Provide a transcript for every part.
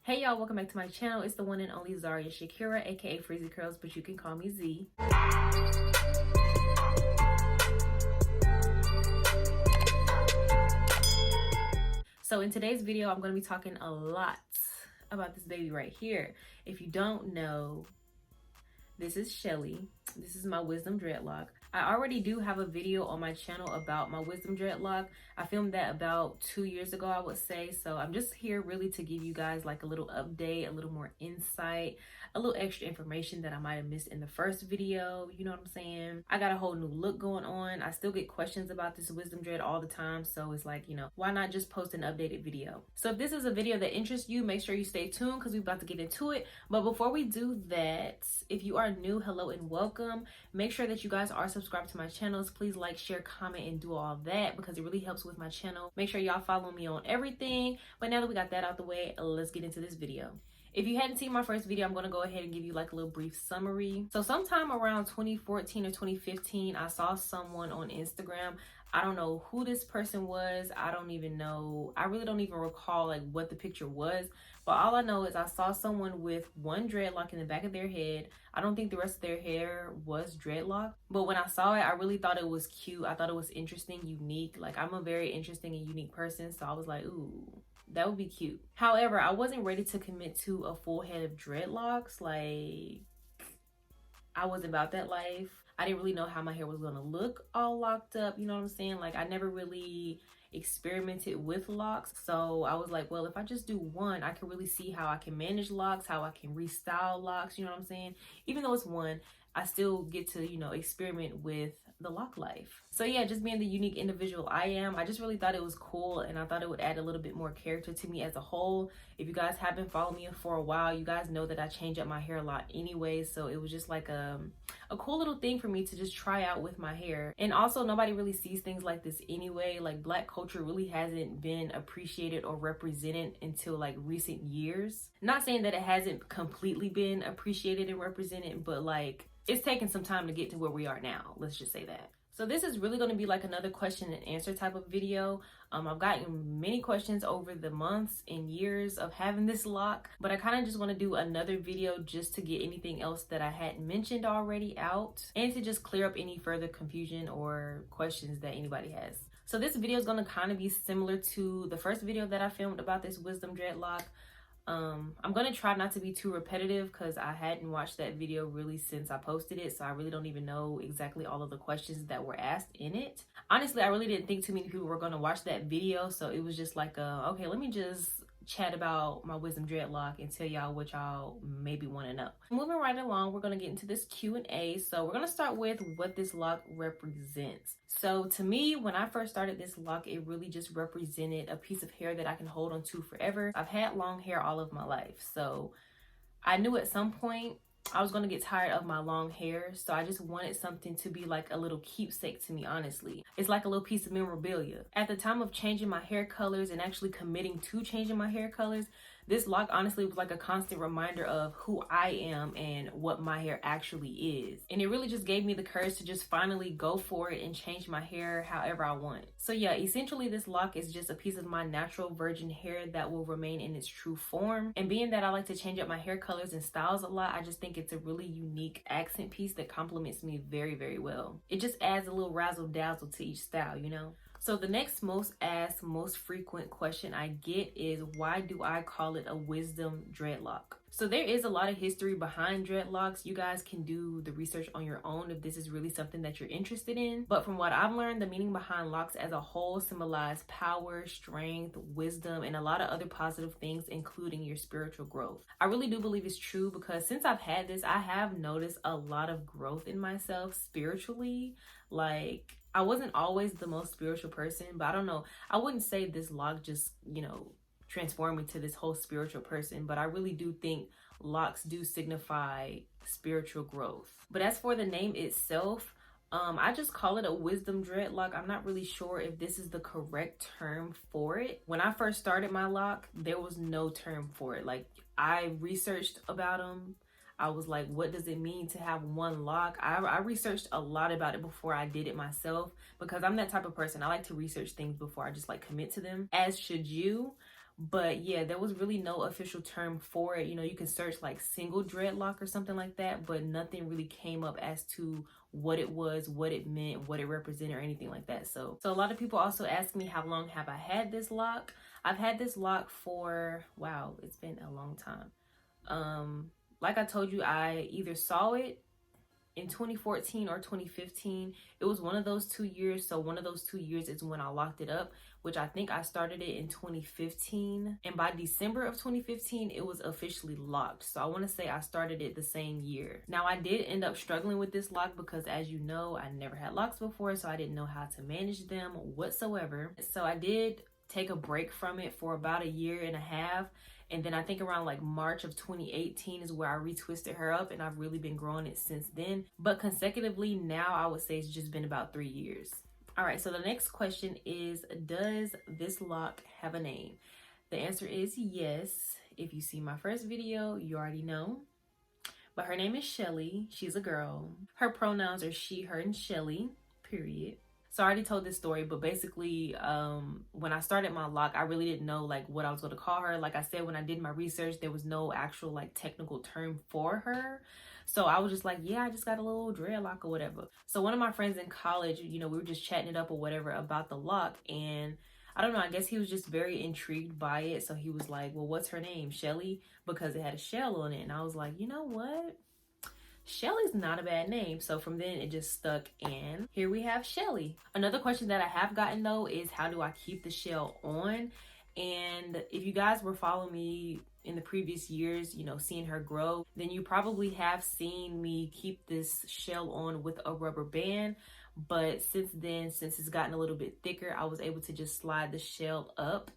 Hey y'all, welcome back to my channel. It's the one and only Zariashakira, aka frizzeecurlz, but you can call me Z. So in today's video, I'm going to be talking a lot about this baby right here. If you don't know, this is Shelley. This is my wisdom dreadlock. I already do have a video on my channel about my wisdom dreadlock. I filmed that about 2 years ago, I would say. So I'm just here really to give you guys like a little update, a little more insight, a little extra information that I might have missed in the first video. You know what I'm saying? I got a whole new look going on. I still get questions about this wisdom dread all the time. So it's like, you know, why not just post an updated video? So if this is a video that interests you, make sure you stay tuned because we're about to get into it. But before we do that, if you are new, hello and welcome. Make sure that you guys are subscribed to my channels. Please like, share, comment, and do all that because it really helps with my channel. Make sure y'all follow me on everything. But now that we got that out the way, let's get into this video. If you hadn't seen my first video, I'm going to go ahead and give you like a little brief summary. So sometime around 2014 or 2015, I saw someone on Instagram. I don't know who this person was. I don't even know. I really don't even recall like what the picture was. But all I know is I saw someone with one dreadlock in the back of their head. I don't think the rest of their hair was dreadlock. But when I saw it, I really thought it was cute. I thought it was interesting, unique. Like I'm a very interesting and unique person. So I was like, ooh, that would be cute. However, I wasn't ready to commit to a full head of dreadlocks. Like I wasn't about that life. I didn't really know how my hair was gonna look all locked up. You know what I'm saying? Like I never really experimented with locks. So I was like, well, if I just do one, I can really see how I can manage locks, how I can restyle locks. You know what I'm saying? Even though it's one, I still get to, you know, experiment with the lock life. So yeah, just being the unique individual I am, I just really thought it was cool and I thought it would add a little bit more character to me as a whole. If you guys have been following me for a while, you guys know that I change up my hair a lot anyway. So it was just like a cool little thing for me to just try out with my hair. And also nobody really sees things like this anyway. Like Black culture really hasn't been appreciated or represented until like recent years. Not saying that it hasn't completely been appreciated and represented, but like it's taken some time to get to where we are now. Let's just say that. So this is really going to be like another question and answer type of video. I've gotten many questions over the months and years of having this lock, but I kind of just want to do another video just to get anything else that I hadn't mentioned already out and to just clear up any further confusion or questions that anybody has. So this video is going to kind of be similar to the first video that I filmed about this wisdom dreadlock. I'm gonna try not to be too repetitive because I hadn't watched that video really since I posted it, so I really don't even know exactly all of the questions that were asked in it. Honestly, I really didn't think too many people were gonna watch that video, so it was just like okay, let me just chat about my wisdom dreadlock and tell y'all what y'all maybe want to know. Moving right along, we're going to get into this Q&A. So we're going to start with what this lock represents. So to me, when I first started this lock, it really just represented a piece of hair that I can hold on to forever. I've had long hair all of my life, so I knew at some point I was going to get tired of my long hair, so I just wanted something to be like a little keepsake to me, honestly. It's like a little piece of memorabilia. At the time of changing my hair colors and actually committing to changing my hair colors, this lock honestly was like a constant reminder of who I am and what my hair actually is. And it really just gave me the courage to just finally go for it and change my hair however I want. So yeah, essentially this lock is just a piece of my natural virgin hair that will remain in its true form. And being that I like to change up my hair colors and styles a lot, I just think it's a really unique accent piece that complements me very, very well. It just adds a little razzle dazzle to each style, you know? So the next most asked, most frequent question I get is, why do I call it a wisdom dreadlock? So there is a lot of history behind dreadlocks. You guys can do the research on your own if this is really something that you're interested in. But from what I've learned, the meaning behind locks as a whole symbolize power, strength, wisdom, and a lot of other positive things, including your spiritual growth. I really do believe it's true because since I've had this, I have noticed a lot of growth in myself spiritually. Like, I wasn't always the most spiritual person, but I don't know. I wouldn't say this lock just, you know, transformed me to this whole spiritual person, but I really do think locks do signify spiritual growth. But as for the name itself, I just call it a wisdom dreadlock. I'm not really sure if this is the correct term for it. When I first started my lock, there was no term for it. Like, I researched about them. I was like, what does it mean to have one lock? I researched a lot about it before I did it myself because I'm that type of person. I like to research things before I just like commit to them, as should you. But yeah, there was really no official term for it. You know, you can search like single dreadlock or something like that, but nothing really came up as to what it was, what it meant, what it represented, or anything like that. So a lot of people also ask me, how long have I had this lock? I've had this lock for, wow, it's been a long time. Like I told you, I either saw it in 2014 or 2015. It was one of those 2 years. So one of those 2 years is when I locked it up, which I think I started it in 2015. And by December of 2015, it was officially locked. So I want to say I started it the same year. Now, I did end up struggling with this lock because, as you know, I never had locks before, so I didn't know how to manage them whatsoever. So I did take a break from it for about 1.5 years. And then I think around like March of 2018 is where I retwisted her up, and I've really been growing it since then. But consecutively now, I would say it's just been about 3 years. All right, so the next question is, does this lock have a name? The answer is yes. If you see my first video, you already know. But her name is Shelley. She's a girl. Her pronouns are she, her, and Shelley, period. So I already told this story, but basically, when I started my lock, I really didn't know like what I was going to call her. Like I said, when I did my research, there was no actual like technical term for her. So I was just like, yeah, I just got a little dreadlock or whatever. So one of my friends in college, you know, we were just chatting it up or whatever about the lock, and I don't know, I guess he was just very intrigued by it. So he was like, well, what's her name? Shelley? Because it had a shell on it. And I was like, you know what? Shelley's not a bad name. So from then it just stuck, and here we have Shelley. Another question that I have gotten though is, how do I keep the shell on? And if you guys were following me in the previous years, you know, seeing her grow, then you probably have seen me keep this shell on with a rubber band. But since then, since it's gotten a little bit thicker, I was able to just slide the shell up,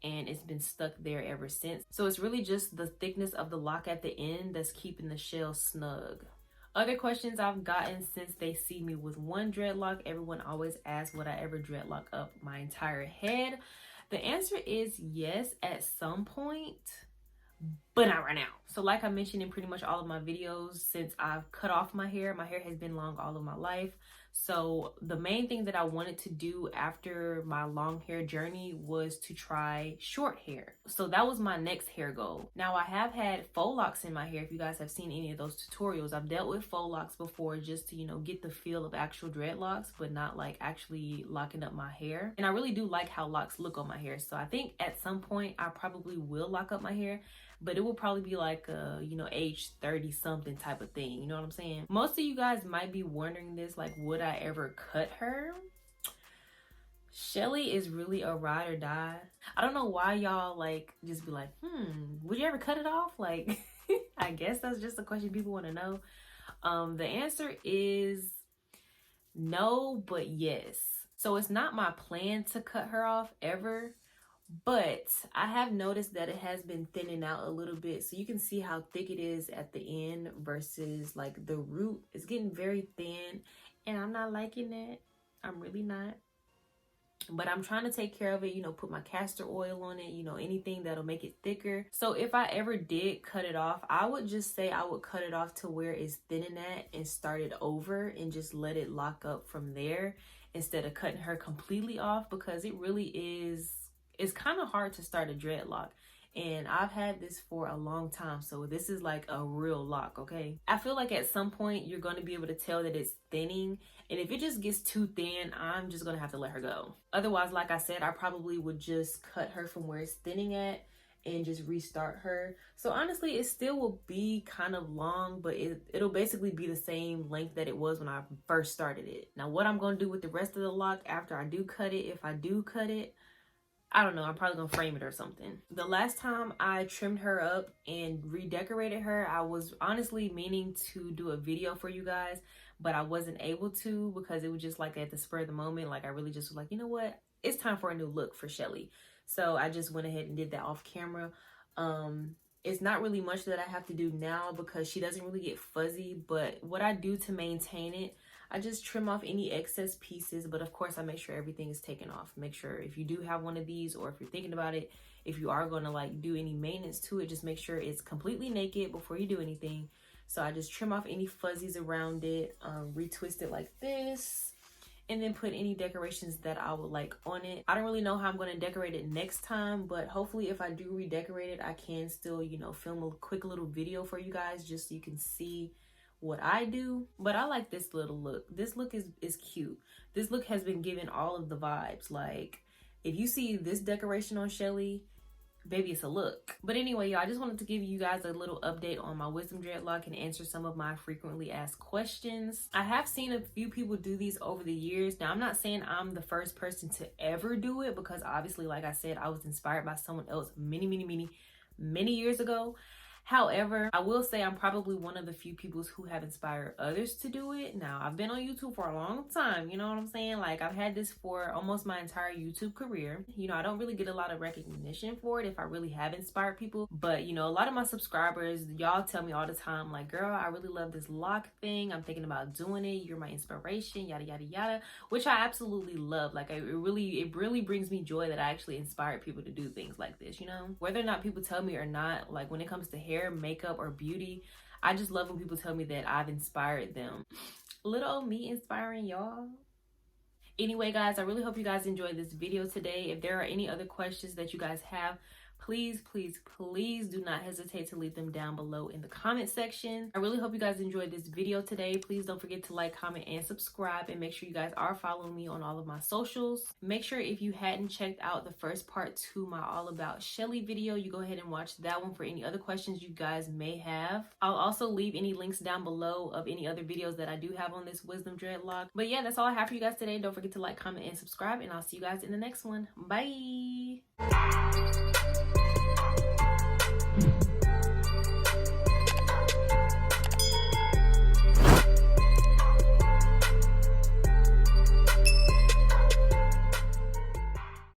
and it's been stuck there ever since. So it's really just the thickness of the lock at the end that's keeping the shell snug. Other questions I've gotten since they see me with one dreadlock, everyone always asks, would I ever dreadlock up my entire head? The answer is yes, at some point, but not right now. So like I mentioned in pretty much all of my videos, since I've cut off my hair has been long all of my life. So the main thing that I wanted to do after my long hair journey was to try short hair. So that was my next hair goal. Now I have had faux locks in my hair. If you guys have seen any of those tutorials, I've dealt with faux locks before just to, you know, get the feel of actual dreadlocks, but not like actually locking up my hair. And I really do like how locks look on my hair. So I think at some point I probably will lock up my hair, but it will probably be like a, you know, age 30 something type of thing. You know what I'm saying? Most of you guys might be wondering this, like, would I ever cut her? Shelley is really a ride or die. I don't know why y'all like just be like, would you ever cut it off? Like, I guess that's just a question people want to know. The answer is no, but yes. So it's not my plan to cut her off ever. But I have noticed that it has been thinning out a little bit. So you can see how thick it is at the end versus like the root. It's getting very thin, and I'm not liking that. I'm really not. But I'm trying to take care of it, you know, put my castor oil on it, you know, anything that'll make it thicker. So if I ever did cut it off, I would just say I would cut it off to where it's thinning at and start it over and just let it lock up from there instead of cutting her completely off, because it really is, it's kind of hard to start a dreadlock. And I've had this for a long time, so this is like a real lock, okay? I feel like at some point you're going to be able to tell that it's thinning, and if it just gets too thin, I'm just going to have to let her go. Otherwise, like I said, I probably would just cut her from where it's thinning at and just restart her. So honestly, it still will be kind of long, but it'll basically be the same length that it was when I first started it. Now, what I'm going to do with the rest of the lock after I do cut it, if I do cut it, I don't know, I'm probably gonna frame it or something. The last time I trimmed her up and redecorated her, I was honestly meaning to do a video for you guys, but I wasn't able to because it was just like at the spur of the moment. Like I really just was like, you know what? It's time for a new look for Shelley. So I just went ahead and did that off camera. It's not really much that I have to do now because she doesn't really get fuzzy, but what I do to maintain it, I just trim off any excess pieces, but of course I make sure everything is taken off. Make sure if you do have one of these, or if you're thinking about it, if you are going to like do any maintenance to it, just make sure it's completely naked before you do anything. So I just trim off any fuzzies around it, retwist it like this, and then put any decorations that I would like on it. I don't really know how I'm going to decorate it next time, but hopefully if I do redecorate it, I can still, you know, film a quick little video for you guys just so you can see what I do. But I like this little look. This look is cute. This look has been giving all of the vibes. Like, if you see this decoration on Shelley, baby, it's a look. But anyway, y'all, I just wanted to give you guys a little update on my wisdom dreadlock and answer some of my frequently asked questions. I have seen a few people do these over the years. Now, I'm not saying I'm the first person to ever do it, because obviously, like I said, I was inspired by someone else many years ago. However, I will say I'm probably one of the few people who have inspired others to do it. Now, I've been on YouTube for a long time, you know what I'm saying? Like, I've had this for almost my entire YouTube career. You know, I don't really get a lot of recognition for it if I really have inspired people. But, you know, a lot of my subscribers, y'all tell me all the time, like, girl, I really love this lock thing. I'm thinking about doing it. You're my inspiration, yada, yada, yada, which I absolutely love. Like, it really brings me joy that I actually inspired people to do things like this, you know? Whether or not people tell me or not, like, when it comes to hair, makeup, or beauty, I just love when people tell me that I've inspired them. Little old me inspiring y'all. Anyway, guys, I really hope you guys enjoyed this video today. If there are any other questions that you guys have, please do not hesitate to leave them down below in the comment section. I really hope you guys enjoyed this video today. Please don't forget to like, comment, and subscribe, and make sure you guys are following me on all of my socials. Make sure if you hadn't checked out the first part to my all about Shelley video, you go ahead and watch that one for any other questions you guys may have. I'll also leave any links down below of any other videos that I do have on this wisdom dreadlock. But yeah, that's all I have for you guys today. Don't forget to like, comment, and subscribe, and I'll see you guys in the next one. Bye.